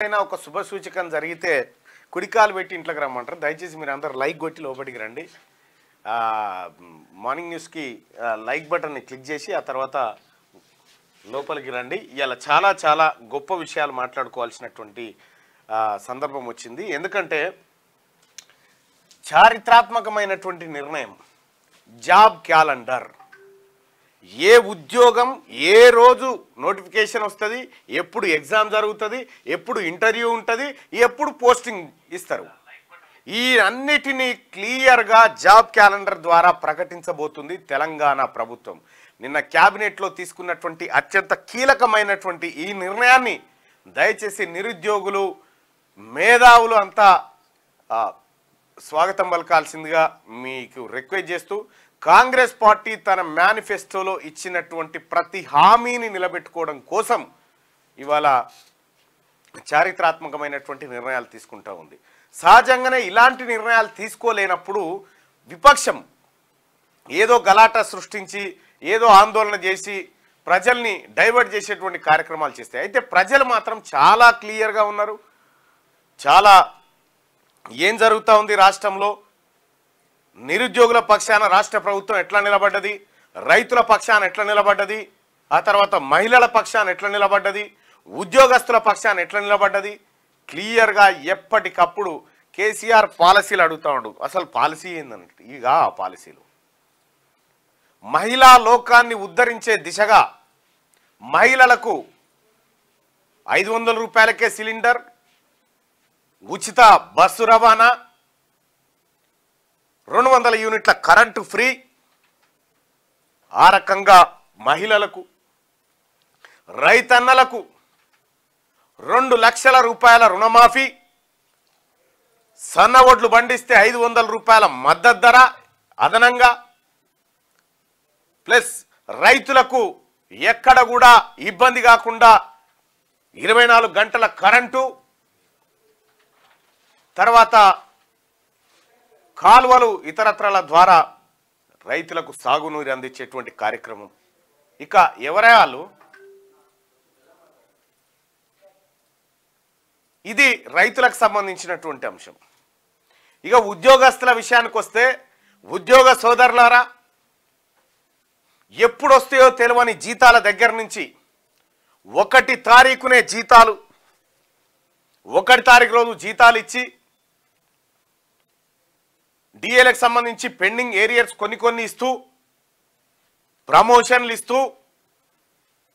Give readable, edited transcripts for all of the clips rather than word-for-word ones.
అయినా ఒక శుభ సూచకం జరిగితే కుడికాలు పెట్టి ఇంట్లోకి రమ్మంటారు. దయచేసి మీరు అందరూ లైక్ కొట్టి లోపలికి రండి. మార్నింగ్ న్యూస్కి లైక్ బటన్ని క్లిక్ చేసి ఆ తర్వాత లోపలికి రండి. ఇలా చాలా చాలా గొప్ప విషయాలు మాట్లాడుకోవాల్సినటువంటి సందర్భం వచ్చింది. ఎందుకంటే చారిత్రాత్మకమైనటువంటి నిర్ణయం జాబ్ క్యాలెండర్. ఏ ఉద్యోగం ఏ రోజు నోటిఫికేషన్ వస్తుంది, ఎప్పుడు ఎగ్జామ్ జరుగుతుంది, ఎప్పుడు ఇంటర్వ్యూ ఉంటుంది, ఎప్పుడు పోస్టింగ్ ఇస్తారు, ఈ అన్నిటినీ క్లియర్గా జాబ్ క్యాలెండర్ ద్వారా ప్రకటించబోతుంది తెలంగాణ ప్రభుత్వం. నిన్న క్యాబినెట్లో తీసుకున్నటువంటి అత్యంత కీలకమైనటువంటి ఈ నిర్ణయాన్ని దయచేసి నిరుద్యోగులు మేధావులు అంతా స్వాగతం పలకాల్సిందిగా మీకు రిక్వెస్ట్ చేస్తూ, కాంగ్రెస్ పార్టీ తన మేనిఫెస్టోలో ఇచ్చినటువంటి ప్రతి హామీని నిలబెట్టుకోవడం కోసం ఇవాళ చారిత్రాత్మకమైనటువంటి నిర్ణయాలు తీసుకుంటూ ఉంది. సహజంగానే ఇలాంటి నిర్ణయాలు తీసుకోలేనప్పుడు విపక్షం ఏదో గలాటా సృష్టించి ఏదో ఆందోళన చేసి ప్రజల్ని డైవర్ట్ చేసేటువంటి కార్యక్రమాలు చేస్తాయి. అయితే ప్రజలు మాత్రం చాలా క్లియర్గా ఉన్నారు. చాలా ఏం జరుగుతూ ఉంది రాష్ట్రంలో, నిరుద్యోగుల పక్షాన రాష్ట్ర ప్రభుత్వం ఎట్లా నిలబడ్డది, రైతుల పక్షాన ఎట్లా నిలబడ్డది, ఆ తర్వాత మహిళల పక్షాన ఎట్లా నిలబడ్డది, ఉద్యోగస్తుల పక్షాన ఎట్లా నిలబడ్డది, క్లియర్గా ఎప్పటికప్పుడు కేసీఆర్ పాలసీలు అడుగుతూ ఉండు. అసలు పాలసీ ఏందంటే ఇక ఆ పాలసీలు మహిళా లోకాన్ని ఉద్ధరించే దిశగా మహిళలకు 500 రూపాయలకే సిలిండర్, ఉచిత బస్సు రవాణా, 200 యూనిట్ల కరెంటు ఫ్రీ, ఆ రకంగా మహిళలకు రైతన్నలకు 2 లక్షల రూపాయల రుణమాఫీ, సన్న వడ్లు పండిస్తే 500 రూపాయల మద్దతు ధర అదనంగా, ప్లస్ రైతులకు ఎక్కడ కూడా ఇబ్బంది కాకుండా 24 గంటల కరెంటు, తర్వాత కాలువలు ఇతరత్రాల ద్వారా రైతులకు సాగునీరు అందించేటువంటి కార్యక్రమం. ఇక ఎవరాలు ఇది రైతులకు సంబంధించినటువంటి అంశం. ఇక ఉద్యోగస్తుల విషయానికి వస్తే, ఉద్యోగ సోదరులారా, ఎప్పుడు వస్తాయో తెలియని జీతాల దగ్గర నుంచి 1 తారీఖునే జీతాలు, 1 తారీఖు రోజు జీతాలు ఇచ్చి డిఏలకు సంబంధించి పెండింగ్ ఏరియర్స్ కొన్ని ఇస్తూ, ప్రమోషన్లు ఇస్తూ,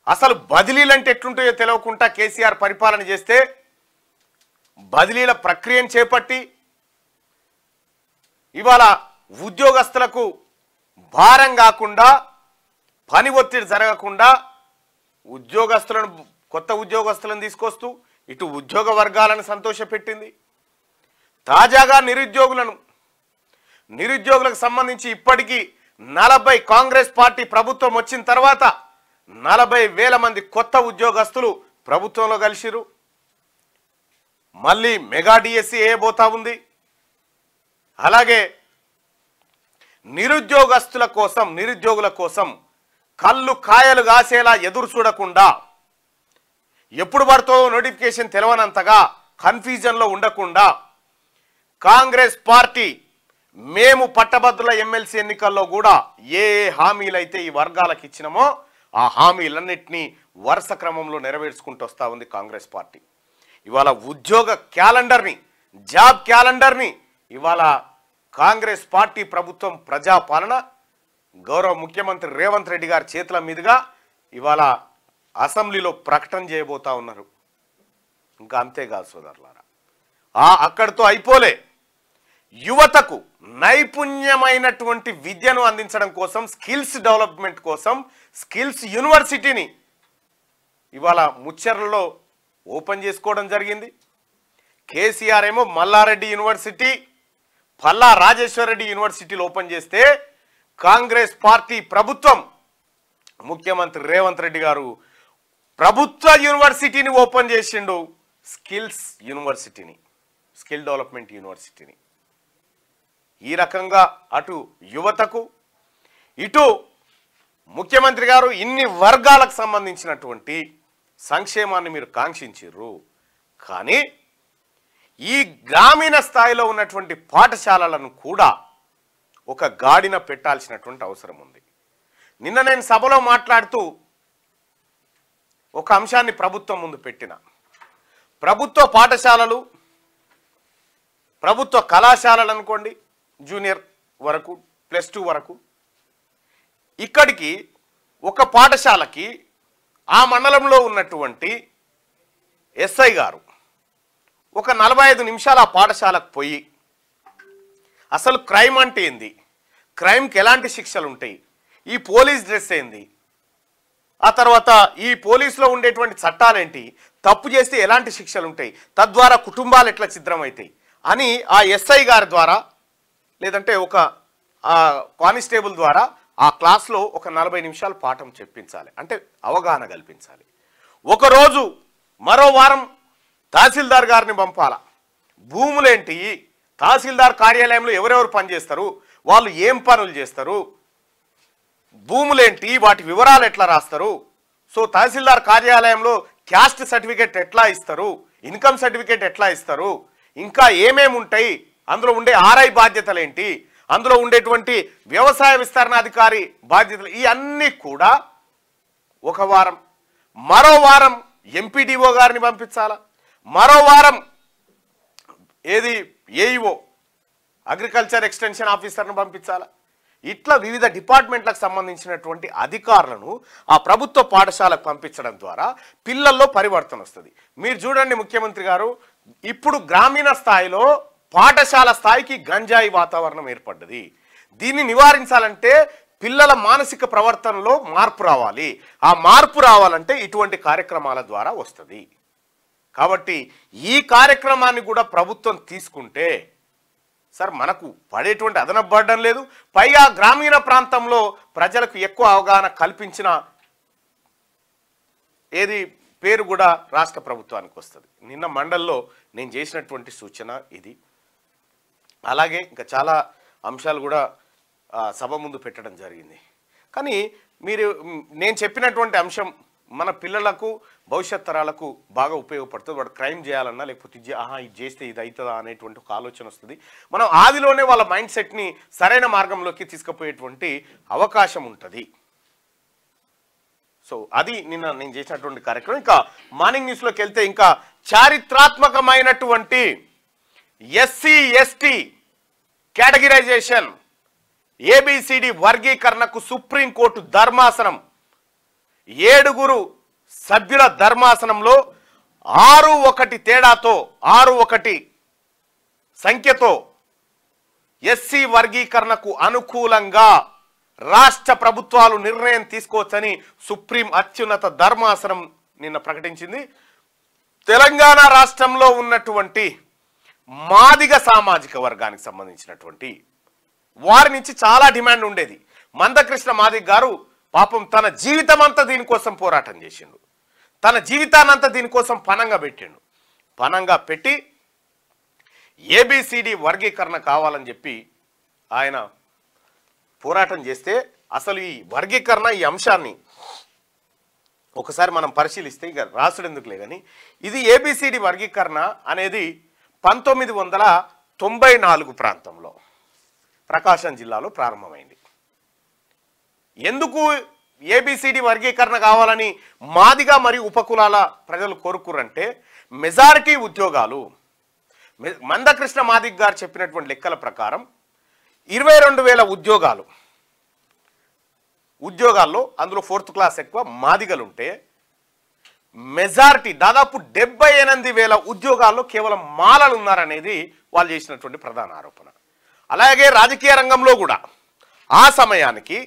అసలు బదిలీలు అంటే ఎట్లుంటాయో తెలియకుండా కేసీఆర్ పరిపాలన చేస్తే బదిలీల ప్రక్రియను చేపట్టి ఇవాళ ఉద్యోగస్తులకు భారం కాకుండా, పని ఒత్తిడి జరగకుండా కొత్త ఉద్యోగస్తులను తీసుకొస్తూ ఇటు ఉద్యోగ వర్గాలను సంతోషపెట్టింది. తాజాగా నిరుద్యోగులకు సంబంధించి ఇప్పటికీ 40 కాంగ్రెస్ పార్టీ ప్రభుత్వం వచ్చిన తర్వాత 40,000 మంది కొత్త ఉద్యోగస్తులు ప్రభుత్వంలో కలిసిరు. మళ్ళీ మెగా డిఎస్సి వేయబోతా ఉంది. అలాగే నిరుద్యోగుల కోసం కళ్ళు కాయలు కాసేలా ఎదురు చూడకుండా, ఎప్పుడు పడుతుందో నోటిఫికేషన్ తెలవనంతగా కన్ఫ్యూజన్లో ఉండకుండా కాంగ్రెస్ పార్టీ మేము పట్టభద్రుల ఎమ్మెల్సీ ఎన్నికల్లో కూడా ఏ హామీలైతే ఈ వర్గాలకు ఇచ్చినామో ఆ హామీలన్నింటినీ వరుస క్రమంలో నెరవేర్చుకుంటూ వస్తూ ఉంది కాంగ్రెస్ పార్టీ. ఇవాళ ఉద్యోగ క్యాలెండర్ని, జాబ్ క్యాలెండర్ని ఇవాళ కాంగ్రెస్ పార్టీ ప్రభుత్వం ప్రజాపాలన గౌరవ ముఖ్యమంత్రి రేవంత్ రెడ్డి గారి చేతుల మీదుగా ఇవాళ అసెంబ్లీలో ప్రకటన చేయబోతా ఉన్నారు. ఇంకా అంతేకాదు సోదరులారా, అక్కడితో అయిపోలే. యువతకు నైపుణ్యమైనటువంటి విద్యను అందించడం కోసం, స్కిల్స్ డెవలప్మెంట్ కోసం స్కిల్స్ యూనివర్సిటీని ఇవాళ ముచ్చర్లలో ఓపెన్ చేసుకోవడం జరిగింది. కేసీఆర్ ఏమో మల్లారెడ్డి యూనివర్సిటీ, పల్లా రాజేశ్వరరెడ్డి యూనివర్సిటీలు ఓపెన్ చేస్తే కాంగ్రెస్ పార్టీ ప్రభుత్వం ముఖ్యమంత్రి రేవంత్ రెడ్డి గారు ప్రభుత్వ యూనివర్సిటీని ఓపెన్ చేసిండు, స్కిల్స్ యూనివర్సిటీని, స్కిల్ డెవలప్మెంట్ యూనివర్సిటీని. ఈ రకంగా అటు యువతకు ఇటు ముఖ్యమంత్రి గారు ఇన్ని వర్గాలకు సంబంధించినటువంటి సంక్షేమాన్ని మీరు కాంక్షించిర్రు, కానీ ఈ గ్రామీణ స్థాయిలో ఉన్నటువంటి పాఠశాలలను కూడా ఒక గాడిన పెట్టాల్సినటువంటి అవసరం ఉంది. నిన్న నేను సభలో మాట్లాడుతూ ఒక అంశాన్ని ప్రభుత్వం ముందు పెట్టిన, ప్రభుత్వ పాఠశాలలు, ప్రభుత్వ కళాశాలలు అనుకోండి, జూనియర్ వరకు +2 వరకు, ఇక్కడికి ఒక పాఠశాలకి ఆ మండలంలో ఉన్నటువంటి ఎస్ఐ గారు ఒక 45 నిమిషాలు ఆ పాఠశాలకు పోయి అసలు క్రైమ్ అంటే ఏంది, క్రైమ్కి ఎలాంటి శిక్షలు ఉంటాయి, ఈ పోలీస్ డ్రెస్ ఏంది, ఆ తర్వాత ఈ పోలీసులో ఉండేటువంటి చట్టాలేంటి, తప్పు చేస్తే ఎలాంటి శిక్షలు ఉంటాయి, తద్వారా కుటుంబాలు ఎట్లా ఛిద్రమవుతాయి అని ఆ ఎస్ఐ గారి ద్వారా లేదంటే ఒక కానిస్టేబుల్ ద్వారా ఆ క్లాస్లో ఒక 40 నిమిషాలు పాఠం చెప్పించాలి, అంటే అవగాహన కల్పించాలి. ఒకరోజు మరో వారం తహసీల్దార్ గారిని పంపాల, భూములేంటి, తహసీల్దార్ కార్యాలయంలో ఎవరెవరు పనిచేస్తారు, వాళ్ళు ఏం పనులు చేస్తారు, భూములేంటి, వాటి వివరాలు ఎట్లా రాస్తారు, సో తహసీల్దార్ కార్యాలయంలో క్యాస్ట్ సర్టిఫికేట్ ఎట్లా ఇస్తారు, ఇన్కమ్ సర్టిఫికేట్ ఎట్లా ఇస్తారు, ఇంకా ఏమేమి ఉంటాయి, అందులో ఉండే ఆర్ఐ బాధ్యతలు ఏంటి, అందులో ఉండేటువంటి వ్యవసాయ విస్తరణాధికారి బాధ్యతలు, ఇవన్నీ కూడా ఒక వారం, మరో వారం ఎంపీడీఓ గారిని పంపించాలా, మరో వారం ఏది ఏఈఓ అగ్రికల్చర్ ఎక్స్టెన్షన్ ఆఫీసర్ను పంపించాలా. ఇట్లా వివిధ డిపార్ట్మెంట్లకు సంబంధించినటువంటి అధికారులను ఆ ప్రభుత్వ పాఠశాలకు పంపించడం ద్వారా పిల్లల్లో పరివర్తన వస్తుంది. మీరు చూడండి ముఖ్యమంత్రి గారు, ఇప్పుడు గ్రామీణ స్థాయిలో పాఠశాల స్థాయికి గంజాయి వాతావరణం ఏర్పడ్డది. దీన్ని నివారించాలంటే పిల్లల మానసిక ప్రవర్తనలో మార్పు రావాలి. ఆ మార్పు రావాలంటే ఇటువంటి కార్యక్రమాల ద్వారా వస్తుంది. కాబట్టి ఈ కార్యక్రమాన్ని కూడా ప్రభుత్వం తీసుకుంటే సార్ మనకు పడేటువంటి అదనపు బర్డన్ లేదు, పైగా గ్రామీణ ప్రాంతంలో ప్రజలకు ఎక్కువ అవగాహన కల్పించిన ఏది పేరు కూడా రాష్ట్ర ప్రభుత్వానికి వస్తుంది. నిన్న మండల్లో నేను చేసినటువంటి సూచన ఇది. అలాగే ఇంకా చాలా అంశాలు కూడా సభ ముందు పెట్టడం జరిగింది. కానీ నేను చెప్పినటువంటి అంశం మన పిల్లలకు భవిష్యత్ తరాలకు బాగా ఉపయోగపడుతుంది. వాడు క్రైమ్ చేయాలన్నా లేకపోతే ఇది చేస్తే ఇది అవుతుందా అనేటువంటి ఒక ఆలోచన వస్తుంది. మనం ఆదిలోనే వాళ్ళ మైండ్ సెట్ని సరైన మార్గంలోకి తీసుకుపోయేటువంటి అవకాశం ఉంటుంది. సో అది నిన్న నేను చేసినటువంటి కార్యక్రమం. ఇంకా మార్నింగ్ న్యూస్లోకి వెళ్తే ఇంకా చారిత్రాత్మకమైనటువంటి ఎస్సీ ఎస్టీ కేటగిరైజేషన్ ఏబిసిడి వర్గీకరణకు సుప్రీంకోర్టు ధర్మాసనం 7 సభ్యుల ధర్మాసనంలో 6-1 తేడాతో 6-1 సంఖ్యతో ఎస్సీ వర్గీకరణకు అనుకూలంగా రాష్ట్ర ప్రభుత్వాలు నిర్ణయం తీసుకోవచ్చని సుప్రీం అత్యున్నత ధర్మాసనం నిన్న ప్రకటించింది. తెలంగాణ రాష్ట్రంలో ఉన్నటువంటి మాదిగ సామాజిక వర్గానికి సంబంధించినటువంటి వారి నుంచి చాలా డిమాండ్ ఉండేది. మందకృష్ణ మాదిగ గారు పాపం తన జీవితం అంతా దీనికోసం పోరాటం చేసిండు, తన జీవితాన్నంతా దీనికోసం పణంగా పెట్టిండు. పణంగా పెట్టి ఏబిసిడి వర్గీకరణ కావాలని చెప్పి ఆయన పోరాటం చేస్తే అసలు ఈ వర్గీకరణ ఈ అంశాన్ని ఒకసారి మనం పరిశీలిస్తే ఇక రాసుడు ఎందుకులే కానీ ఇది ఏబిసిడి వర్గీకరణ అనేది 1994 ప్రాంతంలో ప్రకాశం జిల్లాలో ప్రారంభమైంది. ఎందుకు ఏబిసిడి వర్గీకరణ కావాలని మాదిగా మరియు ఉపకులాల ప్రజలు కోరుకురంటే మెజారిటీ ఉద్యోగాలు మందకృష్ణ మాదిగ గారు చెప్పినటువంటి లెక్కల ప్రకారం 22,000 ఉద్యోగాల్లో అందులో 4th క్లాస్ ఎక్కువ మాదిగలు ఉంటే మెజారిటీ దాదాపు 78,000 ఉద్యోగాల్లో కేవలం మాలలు ఉన్నారనేది వాళ్ళు చేసినటువంటి ప్రధాన ఆరోపణ. అలాగే రాజకీయ రంగంలో కూడా ఆ సమయానికి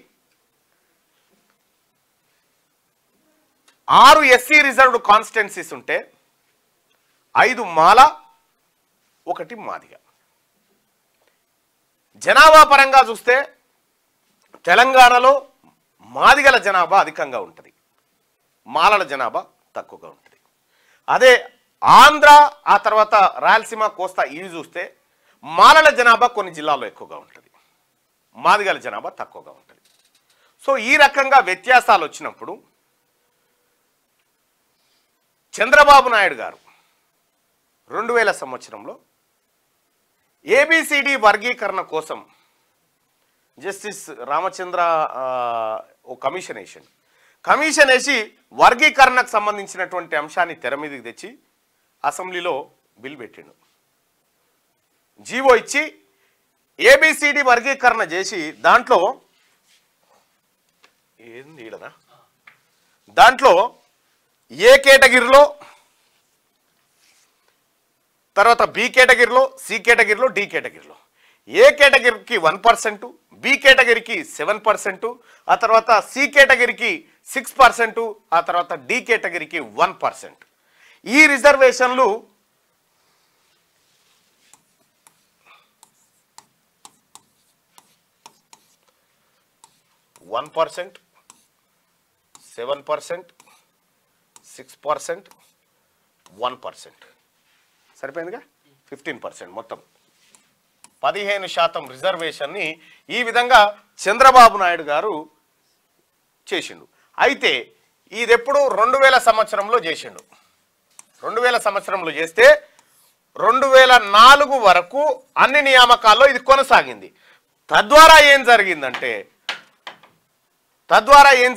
6 ఎస్సీ రిజర్వ్డ్ కాన్స్టిట్యున్సీస్ ఉంటే 5 మాల 1 మాదిగ. జనాభా పరంగా చూస్తే తెలంగాణలో మాదిగల జనాభా అధికంగా ఉంటుంది, మాలల జనాభా తక్కువగా ఉంటుంది. అదే ఆంధ్ర ఆ తర్వాత రాయలసీమ కోస్తా ఇవి చూస్తే మాలల జనాభా కొన్ని జిల్లాల్లో ఎక్కువగా ఉంటుంది, మాదిగల జనాభా తక్కువగా ఉంటుంది. సో ఈ రకంగా వ్యత్యాసాలు వచ్చినప్పుడు చంద్రబాబు నాయుడు గారు 2000 సంవత్సరంలో ఏబిసిడి వర్గీకరణ కోసం జస్టిస్ రామచంద్ర ఓ కమిషన్ వేసిండు. కమిషన్ వేసి వర్గీకరణకు సంబంధించినటువంటి అంశాన్ని తెర మీదకి తెచ్చి అసెంబ్లీలో బిల్ పెట్టిండు. జీవో ఇచ్చి ఏబిసిడి వర్గీకరణ చేసి దాంట్లో ఏంది ఈడనా, దాంట్లో ఏ కేటగిరీలో, తర్వాత బి కేటగిరీలో, సి కేటగిరీలో, డి కేటగిరీలో, ఏ కేటగిరీకి 1%, బి కేటగిరీకి 7%, ఆ తర్వాత సి కేటగిరీకి 6%, ఆ తర్వాత డి కేటగిరీకి 1%. ఈ రిజర్వేషన్లు 1%, 7%, 6%, 1%, సరిపోయిందిగా 15%, మొత్తం 15% రిజర్వేషన్ని ఈ విధంగా చంద్రబాబు నాయుడు గారు చేసిండు. అయితే ఇది ఎప్పుడు 2000 సంవత్సరంలో చేసిండు. 2000 సంవత్సరంలో చేస్తే 2004 వరకు అన్ని నియామకాల్లో ఇది కొనసాగింది. తద్వారా ఏం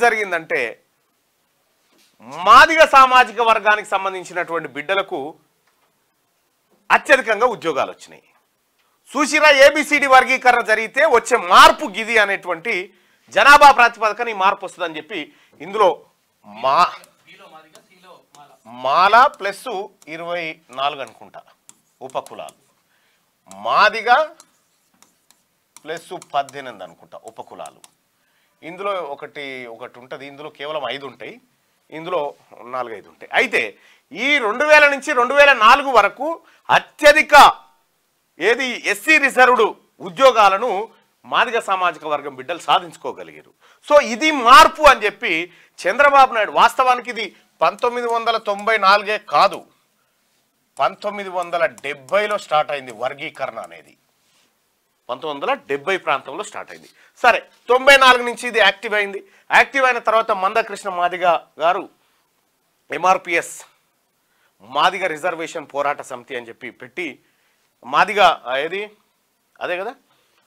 జరిగిందంటే మాదిగ సామాజిక వర్గానికి సంబంధించినటువంటి బిడ్డలకు అత్యధికంగా ఉద్యోగాలు వచ్చినాయి. చూసిరా, ఏబిసిడి వర్గీకరణ జరిగితే వచ్చే మార్పు గిది అనేటువంటి జనాభా ప్రాతిపదికన ఈ మార్పు వస్తుందని చెప్పి ఇందులో మాల ప్లస్ 24 అనుకుంటా ఉపకులాలు, మాదిగ ప్లస్ 18 అనుకుంటా ఉపకులాలు, ఇందులో ఒకటి ఉంటుంది, ఇందులో కేవలం 5 ఉంటాయి, ఇందులో 4-5 ఉంటాయి. అయితే ఈ 2000 నుంచి 2004 వరకు అత్యధిక ఎస్సీ రిజర్వ్డ్ ఉద్యోగాలను మాదిగ సామాజిక వర్గం బిడ్డలు సాధించుకోగలిగారు. సో ఇది మార్పు అని చెప్పి చంద్రబాబు నాయుడు, వాస్తవానికి ఇది 1994 కాదు, 1970లో స్టార్ట్ అయింది వర్గీకరణ అనేది. 1970 ప్రాంతంలో స్టార్ట్ అయింది. సరే, 94 నుంచి ఇది యాక్టివ్ అయింది. యాక్టివ్ అయిన తర్వాత మందకృష్ణ మాదిగ గారు ఎంఆర్పిఎస్ మాదిగ రిజర్వేషన్ పోరాట సమితి అని చెప్పి పెట్టి మాదిగ అదే కదా,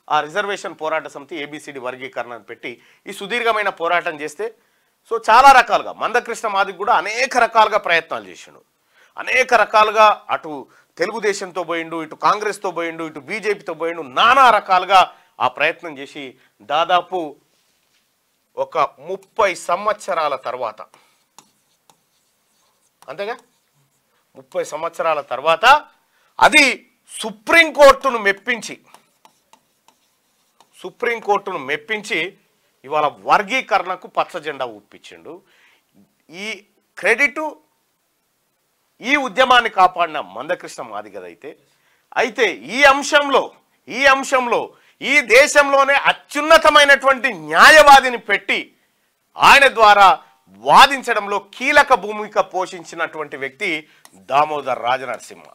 ఆ రిజర్వేషన్ పోరాట సమితి ఏబిసిడి వర్గీకరణ పెట్టి ఈ సుదీర్ఘమైన పోరాటం చేస్తే, సో చాలా రకాలుగా మందకృష్ణ మాదిగ కూడా అనేక రకాలుగా ప్రయత్నాలు చేసిండు. అనేక రకాలుగా అటు తెలుగుదేశంతో పోయిండు, ఇటు కాంగ్రెస్తో పోయిండు, ఇటు బీజేపీతో పోయిండు, నానా రకాలుగా ఆ ప్రయత్నం చేసి దాదాపు ఒక 30 సంవత్సరాల తర్వాత, అంతేగా 30 సంవత్సరాల తర్వాత అది సుప్రీంకోర్టును మెప్పించి ఇవాళ వర్గీకరణకు పచ్చ జెండా ఊపించిండు. ఈ క్రెడిటు ఈ ఉద్యమాన్ని కాపాడిన మందకృష్ణ మాదిగదైతే, అయితే ఈ అంశంలో ఈ దేశంలోనే అత్యున్నతమైనటువంటి న్యాయవాదిని పెట్టి ఆయన ద్వారా వాదించడంలో కీలక భూమిక పోషించినటువంటి వ్యక్తి దామోదర రాజనరసింహ.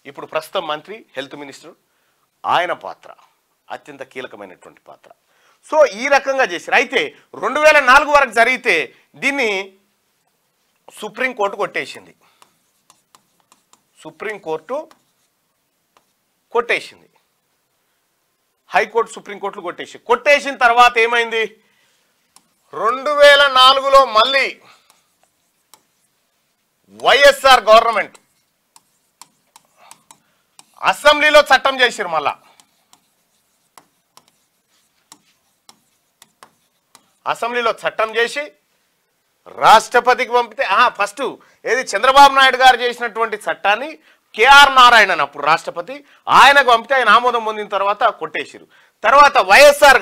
ఇప్పుడు ప్రస్తుతం మంత్రి, హెల్త్ మినిస్టర్, ఆయన పాత్ర అత్యంత కీలకమైనటువంటి పాత్ర. సో ఈ రకంగా చేశారు. అయితే 2004 వరకు జరిగితే దీన్ని సుప్రీంకోర్టు కొట్టేసింది. హైకోర్టు, సుప్రీంకోర్టులు కొట్టేసిన తర్వాత ఏమైంది, 2004లో మళ్ళీ వైఎస్ఆర్ గవర్నమెంట్ అసెంబ్లీలో చట్టం చేసిరు. మళ్ళా అసెంబ్లీలో చట్టం చేసి రాష్ట్రపతికి పంపితే, ఫస్ట్ చంద్రబాబు నాయుడు గారు చేసినటువంటి చట్టాన్ని కేఆర్ నారాయణన్ అప్పుడు రాష్ట్రపతి, ఆయనకు పంపితే ఆయన ఆమోదం పొందిన తర్వాత కొట్టేసిరు. తర్వాత వైఎస్ఆర్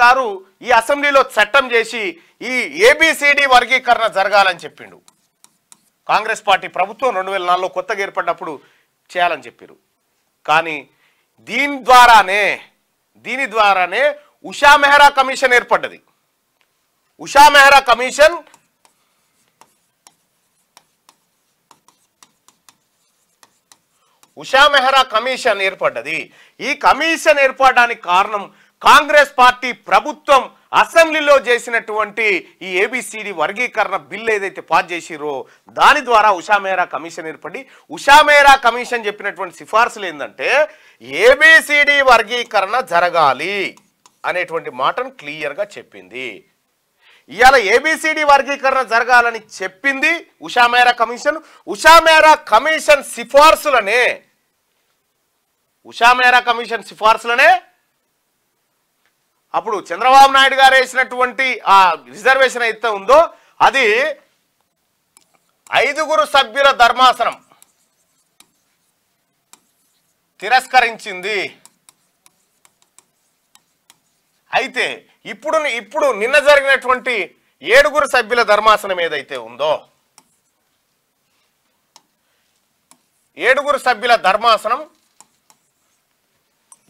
గారు ఈ అసెంబ్లీలో చట్టం చేసి ఈ ఏబిసిడి వర్గీకరణ జరగాలని చెప్పిండు. కాంగ్రెస్ పార్టీ ప్రభుత్వం 2004లో కొత్తగా ఏర్పడినప్పుడు చేయాలని చెప్పారు. కానీ దీని ద్వారానే ఉషా మెహ్రా కమిషన్ ఏర్పడ్డది. ఉషా మెహ్రా కమిషన్ ఏర్పడ్డది. ఈ కమిషన్ ఏర్పడడానికి కారణం కాంగ్రెస్ పార్టీ ప్రభుత్వం అసెంబ్లీలో చేసినటువంటి ఈ ఏబిసిడి వర్గీకరణ బిల్ ఏదైతే పాస్ చేసిరో దాని ద్వారా ఉషా మెహ్రా కమిషన్ ఏర్పడి ఉషా మెహ్రా కమిషన్ చెప్పినటువంటి సిఫార్సులు ఏంటంటే ఏబిసిడి వర్గీకరణ జరగాలి అనేటువంటి మాటను క్లియర్గా చెప్పింది. ఇవాళ ఏబిసిడి వర్గీకరణ జరగాలని చెప్పింది ఉషా మెహ్రా కమిషన్. ఉషా మెహ్రా కమిషన్ సిఫార్సులనే అప్పుడు చంద్రబాబు నాయుడు గారు వేసినటువంటి ఆ రిజర్వేషన్ అయితే ఉందో అది 5 సభ్యుల ధర్మాసనం తిరస్కరించింది. అయితే ఇప్పుడు నిన్న జరిగినటువంటి 7 సభ్యుల ధర్మాసనం ఏదైతే ఉందో 7 సభ్యుల ధర్మాసనం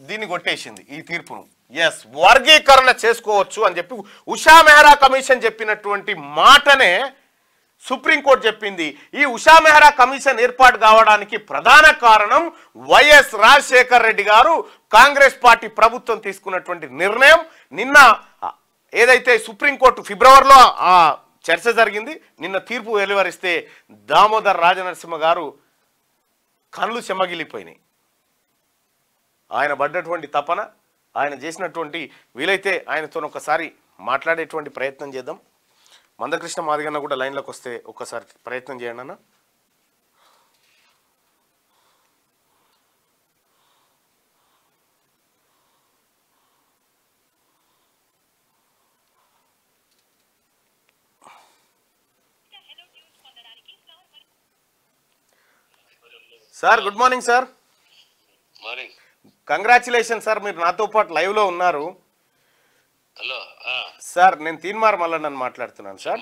దీన్ని కొట్టేసింది ఈ తీర్పును. ఎస్, వర్గీకరణ చేసుకోవచ్చు అని చెప్పి ఉషా మెహ్రా కమిషన్ చెప్పినటువంటి మాటనే సుప్రీంకోర్టు చెప్పింది. ఈ ఉషా మెహ్రా కమిషన్ ఏర్పాటు కావడానికి ప్రధాన కారణం వైఎస్ రాజశేఖర్ రెడ్డి గారు కాంగ్రెస్ పార్టీ ప్రభుత్వం తీసుకున్నటువంటి నిర్ణయం. నిన్న ఏదైతే సుప్రీంకోర్టు ఫిబ్రవరిలో ఆ చర్చ జరిగింది, నిన్న తీర్పు వెలువరిస్తే దామోదర్ రాజనరసింహ గారు కళ్ళు చెమ్మగిలిపోయినాయి. ఆయన పడ్డటువంటి తపన, ఆయన చేసినటువంటి వీలైతే ఆయనతో ఒకసారి మాట్లాడేటువంటి ప్రయత్నం చేద్దాం. మందకృష్ణ మాదిగన్న కూడా లైన్లోకి వస్తే ఒక్కసారి ప్రయత్నం చేయండి అన్న. Sir good morning sir. Morning. Congratulation sir, మీరు నాతో పాటు లైవ్లో ఉన్నారు. హలో సార్, నేను తీన్మార్ మల్లన్న మాట్లాడుతున్నాను సార్.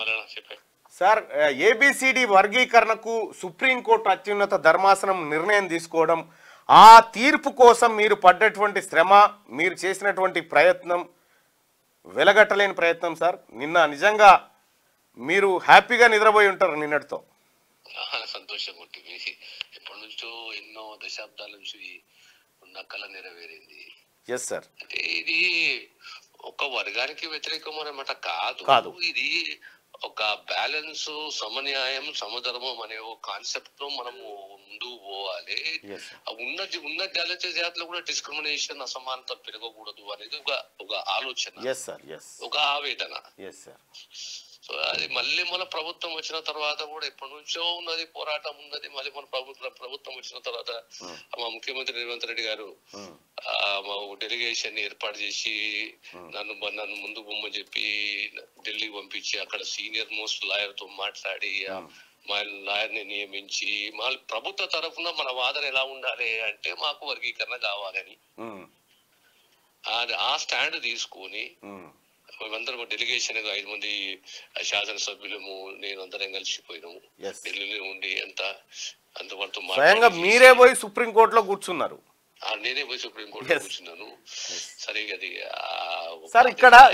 సార్, ఏబిసిడి వర్గీకరణకు సుప్రీంకోర్టు అత్యున్నత ధర్మాసనం నిర్ణయం తీసుకోవడం, ఆ తీర్పు కోసం మీరు పడ్డటువంటి శ్రమ, మీరు చేసినటువంటి ప్రయత్నం వెలగట్టలేని ప్రయత్నం సార్. నిన్న నిజంగా మీరు హ్యాపీగా నిద్రపోయి ఉంటారు నిన్నటితో. సంతోషంగా ఉంటుంది. ఎప్పటి నుంచో ఎన్నో దశాబ్దాల నుంచి ఉన్న కళ నెరవేరింది. Yes sir. అంటే ఇది ఒక వర్గానికి వ్యతిరేకం అన్నమాట కాదు. ఇది ఒక బ్యాలెన్స్, సమన్యాయం, సమధర్మం అనే ఒక కాన్సెప్ట్ లో మనము ముందుకు పోవాలి. ఉన్న జాతిలో కూడా డిస్క్రిమినేషన్, అసమానత పెరగకూడదు అనేది ఒక ఆలోచన, ఒక ఆవేదన. సో అది మళ్ళీ మన ప్రభుత్వం వచ్చిన తర్వాత కూడా ఎప్పటి నుంచో ఉన్నది, పోరాటం ఉన్నది. మళ్ళీ మన ప్రభుత్వం వచ్చిన తర్వాత మా ముఖ్యమంత్రి రేవంత్ రెడ్డి గారు మా డెలిగేషన్ ఏర్పాటు చేసి నన్ను ముందుకు పొమ్మని చెప్పి ఢిల్లీకి పంపించి అక్కడ సీనియర్ మోస్ట్ లాయర్ తో మాట్లాడి మా లాయర్ ని నియమించి మళ్ళీ ప్రభుత్వ తరఫున మన వాదన ఎలా ఉండాలి అంటే మాకు వర్గీకరణ కావాలని ఆ స్టాండ్ తీసుకొని మేమందరం డెలిగేషన్ 5 మంది శాసనసభ్యులము, నేను అందరం కలిసిపోయినాము. ఢిల్లీలో ఉండి అంతవరకు మీరే పోయి సుప్రీంకోర్టులో కూర్చున్నారు. నేనే పోయి సుప్రీంకోర్టులో కూర్చున్నాను. సరే, అది సార్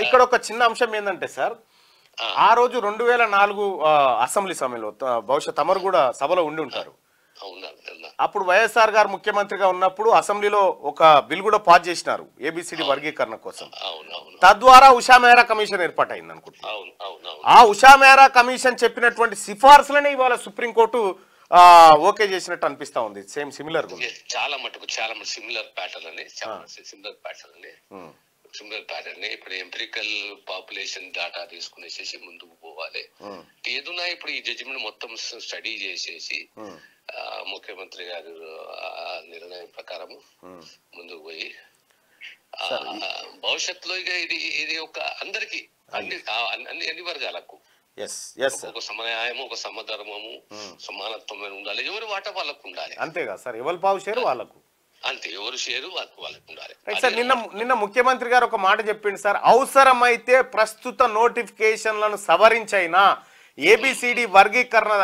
ఇక్కడ ఒక చిన్న అంశం ఏంటంటే సార్, ఆ రోజు 2004 అసెంబ్లీ సమయంలో బహుశా తమరు కూడా సభలో ఉండి ఉంటారు. అప్పుడు వైఎస్ఆర్ గారు ముఖ్యమంత్రిగా ఉన్నప్పుడు అసెంబ్లీలో ఒక బిల్ కూడా పాస్ చేసినారు ఏబిసిడి వర్గీకరణ కోసం. తద్వారా ఉషా మెహ్రా కమిషన్ ఏర్పాటైంది అనుకుంటున్నాను. ఆ ఉషా మెహ్రా కమిషన్ చెప్పినటువంటి సిఫార్సులనే ఇవాళ సుప్రీంకోర్టు ఓకే చేసినట్టు అనిపిస్తా ఉంది. సేమ్ సిమిలర్ చాలా మటుకు సిమిలర్ ప్యాటర్న్ అని సిమిలర్ ప్యాటర్న్. ఇప్పుడు ఎంపిరికల్ పాపులేషన్ డేటా తీసుకునేసేసి ముందుకు పోవాలి. ఏదున్నా ఇప్పుడు ఈ జడ్జిమెంట్ మొత్తం స్టడీ చేసేసి ముఖ్యమంత్రి గారు నిర్ణయం ప్రకారం ముందుకు పోయి భవిష్యత్తులో ఇక ఇది ఒక అందరికి అన్ని వర్గాలకు ఒక సమన్యాయము, ఒక సమధర్మము, సమానత్వమైన ఉండాలి. ఎవరి వాటా వాళ్ళకు ఉండాలి. అంతేగా సార్, ఎవరి పావు షేరు వాళ్ళకు, అంతే, ఎవరు షేరు వాళ్ళకు ఉండాలి. సార్, నిన్న ముఖ్యమంత్రి గారు ఒక మాట చెప్పింది సార్, అవసరమైతే ప్రస్తుత నోటిఫికేషన్లను సవరించైనా ఏబిసిడి వర్గీకరణ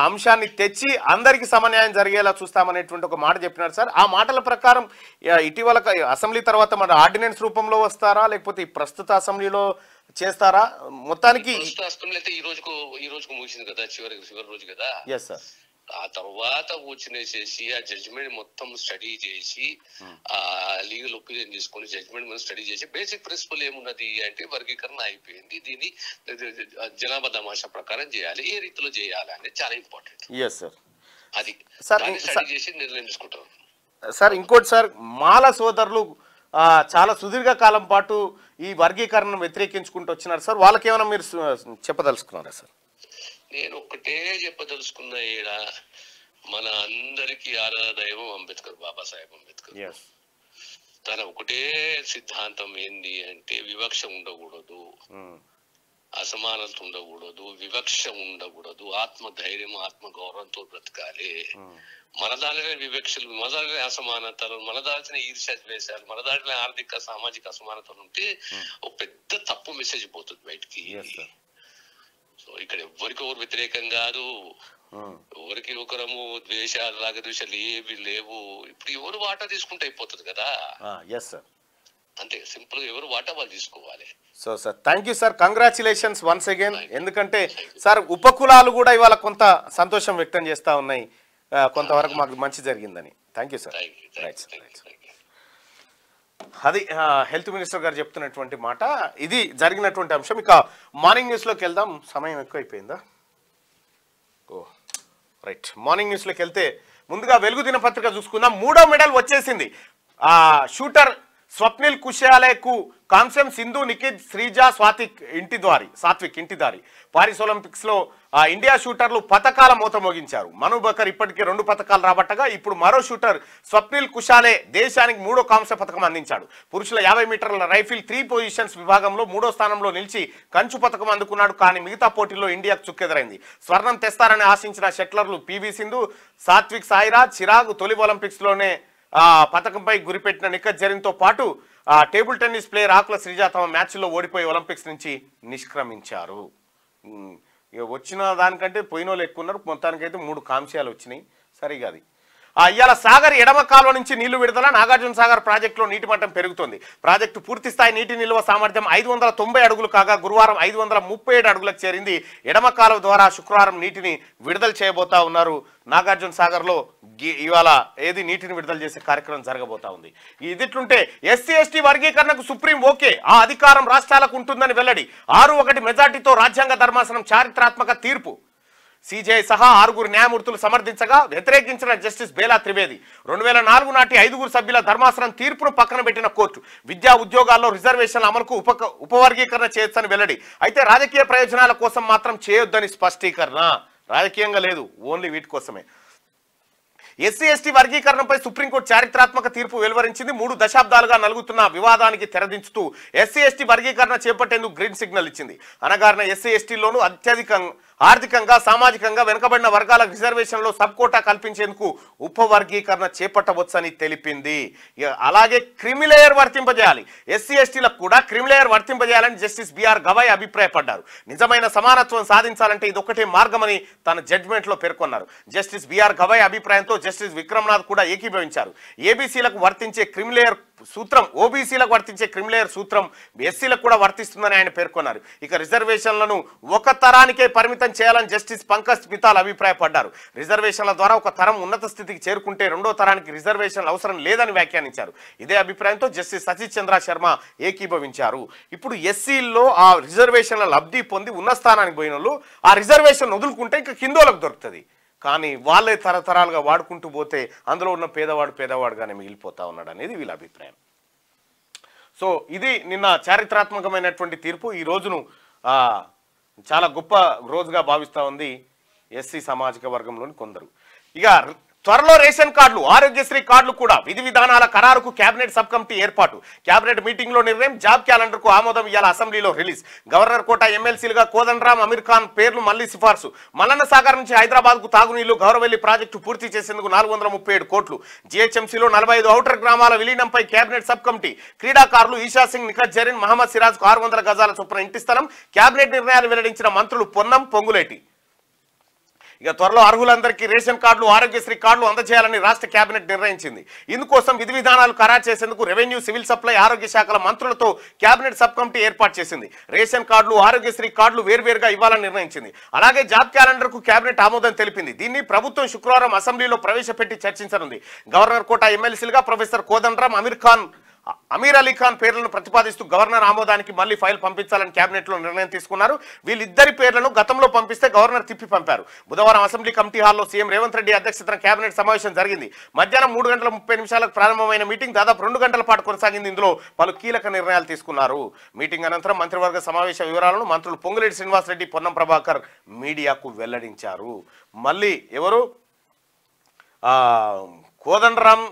అంశాన్ని తెచ్చి అందరికి సమన్యాయం జరిగేలా చూస్తామనేటువంటి ఒక మాట చెప్పినారు సార్. ఆ మాటల ప్రకారం ఇటీవల అసెంబ్లీ తర్వాత మన ఆర్డినెన్స్ రూపంలో వస్తారా, లేకపోతే ఈ ప్రస్తుత అసెంబ్లీలో చేస్తారా? మొత్తానికి అసెంబ్లీ అయితే ఈ రోజుకు ముగిసింది కదా, చివరి రోజు కదా. ఆ తర్వాత కూర్చునేసేసి ఆ జడ్జిమెంట్ మొత్తం స్టడీ చేసి ఆ లీగల్ ఒపీనియన్ తీసుకొని జడ్జిమెంట్ మొత్తం స్టడీ చేసి బేసిక్ ప్రిన్సిపల్ ఏమున్నది అంటే వర్గీకరణ అయిపోయింది, దీన్ని జనాభా తమాషా ప్రకారం చేయాలి, ఏ రీతిలో చేయాలి అనేది చాలా ఇంపార్టెంట్. అది స్టడీ చేసి నిర్ణయం తీసుకుంటారు. సార్ ఇంకోటి సార్, మాల సోదరులు చాలా సుదీర్ఘ కాలం పాటు ఈ వర్గీకరణను వ్యతిరేకించుకుంటూ వచ్చినారు సార్, వాళ్ళకి ఏమైనా మీరు చెప్పదలుచుకున్నారా సార్? నేను ఒక్కటే చెప్పదలుచుకున్నా, ఈడ మన అందరికీ ఆరాధ దైవం అంబేద్కర్, బాబాసాహెబ్ అంబేద్కర్. తన ఒకటే సిద్ధాంతం ఏంది అంటే వివక్ష ఉండకూడదు, అసమానత ఉండకూడదు, వివక్ష ఉండకూడదు, ఆత్మధైర్యం ఆత్మ గౌరవంతో బ్రతకాలి. మన దాంట్లోనే వివక్షలు, మన దాంట్లోనే అసమానతలు, మన దాంట్లోనే ఈర్ష్యాద్వేషాలు, మన దాంట్లోనే ఆర్థిక సామాజిక అసమానతలు ఉంటే ఒక పెద్ద తప్పు మెసేజ్ పోతుంది బయటికి. సో ఇక్కడ ఎవరికొకరు వ్యతిరేకం కాదు, ఎవరికి ఒకరము ద్వేషాలు రాగద్వేషాలు ఏవి లేవు. ఇప్పుడు ఎవరు వాటా తీసుకుంటే అయిపోతుంది కదా, అంతే సింపుల్ గా ఎవరు వాటా వాళ్ళు తీసుకోవాలి. So sir thank you sir, congratulations once again. ఎందుకంటే సార్ ఉపకులాలు కూడా ఇవాళ కొంత సంతోషం వ్యక్తం చేస్తా ఉన్నాయి, కొంతవరకు మాకు మంచి జరిగిందని. Thank you sir. Right sir, right sir. అది హెల్త్ మినిస్టర్ గారు చెప్తున్నటువంటి మాట, ఇది జరిగినటువంటి అంశం. ఇక మార్నింగ్ న్యూస్లోకి వెళ్దాం, సమయం ఎక్కువ అయిపోయిందా? ఓ రైట్, మార్నింగ్ న్యూస్లోకి వెళ్తే ముందుగా వెలుగు దినపత్రిక చూసుకుందాం. 3వ మెడల్ వచ్చేసింది. షూటర్ స్వప్నిల్ కుశాలేకు కాంస్యం, సింధు, నిఖిత్, శ్రీజ, సాత్విక్ ఇంటిదారి. పారిస్ ఒలింపిక్స్ లో ఇండియా షూటర్లు పతకాల మోత మోగించారు. మను బకర్ ఇప్పటికే 2 పతకాలు రాబట్టగా ఇప్పుడు మరో షూటర్ స్వప్నిల్ కుశాలే దేశానికి 3వ కాంస్య పథకం అందించాడు. పురుషుల 50 మీటర్ల రైఫిల్ 3 పొజిషన్స్ విభాగంలో 3వ స్థానంలో నిలిచి కంచు పథకం అందుకున్నాడు. కానీ మిగతా పోటీల్లో ఇండియాకు చుక్కెదురైంది. స్వర్ణం తెస్తారని ఆశించిన షట్లర్లు పివి సింధు, సాత్విక్ సాయిరాజ్, చిరాగ్ తొలి ఒలింపిక్స్ లోనే పథకంపై గురిపెట్టిన నిఖత్ జరీన్తో పాటు టేబుల్ టెన్నిస్ ప్లేయర్ ఆకుల శ్రీజ తమ మ్యాచ్లో ఓడిపోయి ఒలింపిక్స్ నుంచి నిష్క్రమించారు. వచ్చిన దానికంటే పోయిన వాళ్ళు ఎక్కువ ఉన్నారు. మొత్తానికైతే 3 కాంస్యాలు వచ్చినాయి. సరిగా అది ఇవాళ సాగర్ ఎడమ కాలువ నుంచి నీళ్లు విడుదల. నాగార్జున సాగర్ ప్రాజెక్టులో నీటి మట్టం పెరుగుతోంది. ప్రాజెక్టు పూర్తిస్థాయి నీటి నిల్వ సామర్థ్యం 590 అడుగులు కాగా గురువారం 537 అడుగులకు చేరింది. ఎడమ కాలువ ద్వారా శుక్రవారం నీటిని విడుదల చేయబోతా ఉన్నారు. నాగార్జున సాగర్లో ఇవాళ నీటిని విడుదల చేసే కార్యక్రమం జరగబోతా ఉంది. ఇదిట్లుంటే ఎస్సీ ఎస్టీ వర్గీకరణకు సుప్రీం ఓకే, ఆ అధికారం రాష్ట్రాలకు ఉంటుందని వెల్లడి. 6-1 మెజార్టీతో రాజ్యాంగ ధర్మాసనం చారిత్రాత్మక తీర్పు. సిజేఐ సహా 6 న్యాయమూర్తులు సమర్థించగా వ్యతిరేకించిన జస్టిస్ బేలా త్రివేది. 2004 నాటి 5 సభ్యుల ధర్మాసనం తీర్పును పక్కన పెట్టిన కోర్టు విద్యా ఉద్యోగాల్లో రిజర్వేషన్ల అమలుకు ఉపవర్గీకరణ చేయొచ్చని వెల్లడి. అయితే రాజకీయ ప్రయోజనాల కోసం మాత్రం చేయొద్దని స్పష్టీకరణ. రాజకీయంగా లేదు, ఓన్లీ వీటి కోసమే. ఎస్సీ ఎస్టీ వర్గీకరణపై సుప్రీంకోర్టు చారిత్రాత్మక తీర్పు వెలువరించింది. 3 దశాబ్దాలుగా నలుగుతున్న వివాదానికి తెరదించుతూ ఎస్సీ ఎస్టీ వర్గీకరణ చేపట్టేందుకు గ్రీన్ సిగ్నల్ ఇచ్చింది. అనగారిన ఎస్సీ ఎస్టీలోనూ ఆర్థికంగా సామాజికంగా వెనుకబడిన వర్గాలకు రిజర్వేషన్లో సబ్ కోటా కల్పించేందుకు ఉపవర్గీకరణ చేపట్టవచ్చని తెలిపింది. అలాగే క్రిమిలేయర్ వర్తింపజేయాలి, ఎస్సీ ఎస్టీలకు కూడా క్రిమిలేయర్ వర్తింపజేయాలని జస్టిస్ బిఆర్ గవాయ్ అభిప్రాయపడ్డారు. నిజమైన సమానత్వం సాధించాలంటే ఇదొక్కటే మార్గమని తన జడ్జిమెంట్లో పేర్కొన్నారు. జస్టిస్ బిఆర్ గవాయ్ అభిప్రాయంతో జస్టిస్ విక్రమ్నాథ్ కూడా ఏకీభవించారు. ఏబీసీలకు వర్తించే క్రిమిలేయర్ సూత్రం ఓబీసీలకు వర్తించే క్రిమిలేయర్ సూత్రం ఎస్సీలకు కూడా వర్తిస్తుందని ఆయన పేర్కొన్నారు. ఇక రిజర్వేషన్లను ఒక తరానికే పరిమితం చేయాలని జస్టిస్ పంకజ్ మితాల్ అభిప్రాయపడ్డారు. రిజర్వేషన్ల ద్వారా ఒక తరం ఉన్నత స్థితికి చేరుకుంటే 2వ తరానికి రిజర్వేషన్లు అవసరం లేదని వ్యాఖ్యానించారు. ఇదే అభిప్రాయంతో జస్టిస్ సతీష్ చంద్ర శర్మ ఏకీభవించారు. ఇప్పుడు ఎస్సీల్లో ఆ రిజర్వేషన్ల లబ్ధి పొంది ఉన్న స్థానానికి పోయిన వాళ్ళు ఆ రిజర్వేషన్ వదులుకుంటే ఇంకా కిందోళ్ళకు దొరుకుతుంది. కానీ వాళ్ళే తరతరాలుగా వాడుకుంటూ పోతే అందులో ఉన్న పేదవాడుగానే మిగిలిపోతా ఉన్నాడు అనేది వీళ్ళ అభిప్రాయం. సో ఇది నిన్న చారిత్రాత్మకమైనటువంటి తీర్పు. ఈ రోజును చాలా గొప్ప రోజుగా భావిస్తూ ఉంది ఎస్సీ సామాజిక వర్గంలోని కొందరు. ఇక త్వరలో రేషన్ కార్డులు, ఆరోగ్యశ్రీ కార్డులు కూడా విధి విధానాల ఖరారుకు కేబినెట్ సబ్ కమిటీ ఏర్పాటు. కేబినెట్ మీటింగ్ లో నిర్ణయం, జాబ్ క్యాలెండర్ కు ఆమోదం ఇవాళ అసెంబ్లీలో రిలీజ్. గవర్నర్ కోట ఎమ్మెల్సీలుగా కోదండరాం, అమీర్ ఖాన్ పేర్లు మళ్లీ సిఫార్సు. మల్లన్న సాగర్ నుంచి హైదరాబాద్ కు తాగునీళ్లు, గౌరవెల్లి ప్రాజెక్టు పూర్తి చేసేందుకు 437 కోట్లు. జీహెచ్ఎంసీలో 45 ఔటర్ గ్రామాల విలీనంపై కేబినెట్ సబ్ కమిటీ. క్రీడాకారులు ఈషా సింగ్, నిఖత్ జరీన్, మహమ్మద్ సిరాజ్ కు 600 గజాల చొప్పున ఇంటి స్థలం. కేబినెట్ నిర్ణయాలు వెల్లడించిన మంత్రులు పొన్నం, పొంగులేటి. ఇక త్వరలో అర్హులందరికీ రేషన్ కార్డులు ఆరోగ్యశ్రీ కార్డులు అందజేయాలని రాష్ట్ర కేబినెట్ నిర్ణయించింది. ఇందుకోసం విధి విధానాలు ఖరారు చేసేందుకు రెవెన్యూ, సివిల్ సప్లై, ఆరోగ్య శాఖల మంత్రులతో కేబినెట్ సబ్ కమిటీ ఏర్పాటు చేసింది. రేషన్ కార్డులు ఆరోగ్యశ్రీ కార్డులు వేర్వేరుగా ఇవ్వాలని నిర్ణయించింది. అలాగే జాబ్ క్యాలెండర్ కు కేబినెట్ ఆమోదం తెలిపింది. దీన్ని ప్రభుత్వం శుక్రవారం అసెంబ్లీలో ప్రవేశపెట్టి చర్చించనుంది. గవర్నర్ కోట ఎమ్మెల్సీలుగా ప్రొఫెసర్ కోదండరాం, అమీర్ అలీ ఖాన్ పేర్లను ప్రతిపాదిస్తూ గవర్నర్ ఆమోదానికి మళ్లీ ఫైల్ పంపించాలని కేబినెట్ లో నిర్ణయం తీసుకున్నారు. వీళ్ళిద్దరి పేర్లను గతంలో పంపిస్తే గవర్నర్ తిప్పి పంపారు. బుధవారం అసెంబ్లీ కమిటీ హాల్లో సీఎం రేవంత్ రెడ్డి అధ్యక్షతన కేబినెట్ సమావేశం జరిగింది. మధ్యాహ్నం 3:30 ప్రారంభమైన మీటింగ్ దాదాపు 2 గంటల పాటు కొనసాగింది. ఇందులో పలు కీలక నిర్ణయాలు తీసుకున్నారు. మీటింగ్ అనంతరం మంత్రివర్గ సమావేశ వివరాలను మంత్రులు పొంగులేటి శ్రీనివాసరెడ్డి, పొన్నం ప్రభాకర్ మీడియాకు వెల్లడించారు. మళ్ళీ ఎవరు కోదండరాం